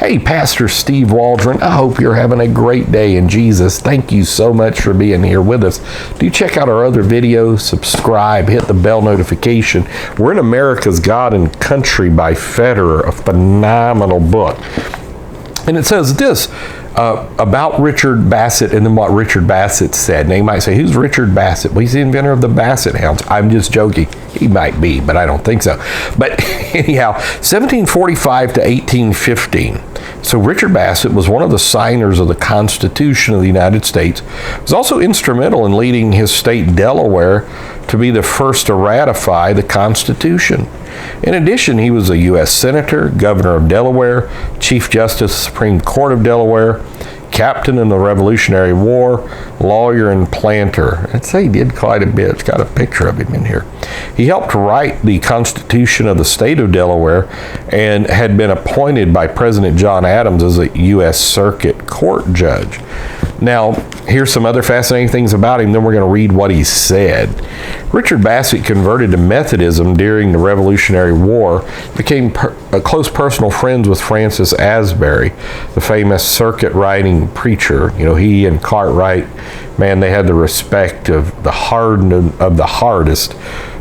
Hey, Pastor Steve Waldron, I hope you're having a great day in Jesus. Thank you so much for being here with us. Do check out our other videos, subscribe, hit the bell notification. We're in America's God and Country by Federer, a phenomenal book. And it says this about Richard Bassett, and then what Richard Bassett said. Now you might say, who's Richard Bassett? Well, he's the inventor of the Bassett hounds. I'm just joking. He might be, but I don't think so. But anyhow, 1745 to 1815. So Richard Bassett was one of the signers of the Constitution of the United States. He was also instrumental in leading his state, Delaware, to be the first to ratify the Constitution. In addition, he was a U.S. Senator, Governor of Delaware, Chief Justice of the Supreme Court of Delaware, captain in the Revolutionary War, lawyer and planter. I'd say he did quite a bit. It's got a picture of him in here. He helped write the Constitution of the state of Delaware and had been appointed by President John Adams as a U.S. Circuit Court judge. Now, here's some other fascinating things about him, then we're going to read what he said. Richard Bassett converted to Methodism during the Revolutionary War, became close personal friends with Francis Asbury, the famous circuit-riding preacher. You know, he and Cartwright, man, they had the respect of the hardest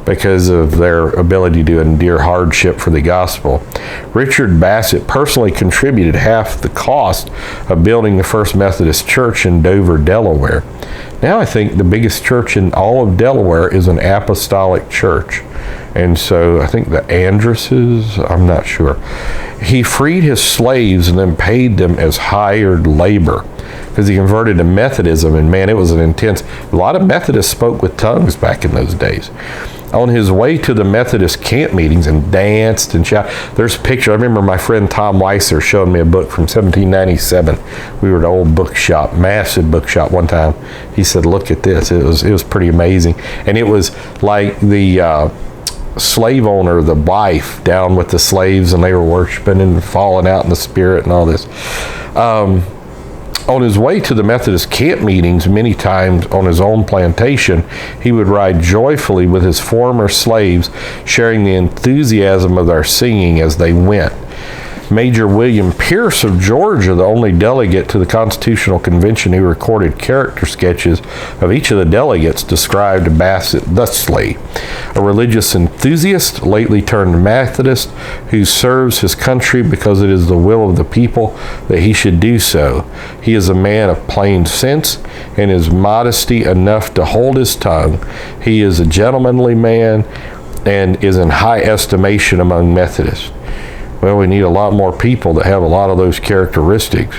because of their ability to endure hardship for the gospel. Richard Bassett personally contributed half the cost of building the first Methodist church in Dover, Delaware. Now I think the biggest church in all of Delaware is an apostolic church. And so I think the Andresses, I'm not sure. He freed his slaves and then paid them as hired labor because he converted to Methodism. And man, it was a lot of Methodists spoke with tongues back in those days. On his way to the Methodist camp meetings and danced and shouted. There's a picture. I remember my friend Tom Weiser showing me a book from 1797. We were at an old bookshop, massive bookshop one time. He said, look at this. It was pretty amazing. And it was like the slave owner, the wife, down with the slaves, and they were worshiping and falling out in the spirit and all this. On his way to the Methodist camp meetings, many times on his own plantation, he would ride joyfully with his former slaves, sharing the enthusiasm of their singing as they went. Major William Pierce of Georgia, the only delegate to the Constitutional Convention who recorded character sketches of each of the delegates, described Bassett thusly: a religious enthusiast, lately turned Methodist, who serves his country because it is the will of the people that he should do so. He is a man of plain sense and is modesty enough to hold his tongue. He is a gentlemanly man and is in high estimation among Methodists. Well, we need a lot more people that have a lot of those characteristics.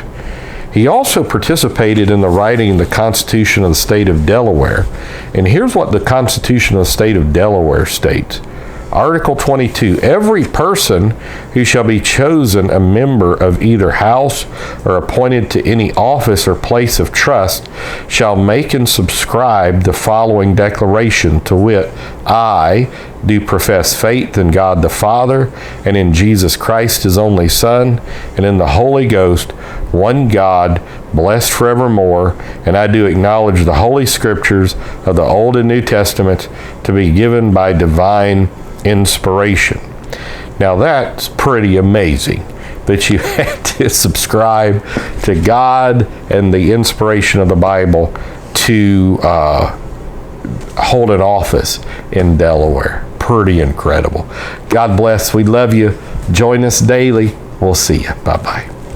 He also participated in the writing of the Constitution of the state of Delaware. And here's what the Constitution of the state of Delaware states. Article 22, every person who shall be chosen a member of either house or appointed to any office or place of trust shall make and subscribe the following declaration, to wit, I do profess faith in God the Father and in Jesus Christ his only Son and in the Holy Ghost, one God, blessed forevermore, and I do acknowledge the Holy Scriptures of the Old and New Testaments to be given by divine inspiration. Now that's pretty amazing that you had to subscribe to God and the inspiration of the Bible to hold an office in Delaware. Pretty incredible. God bless. We love you. Join us daily. We'll see you. Bye-bye.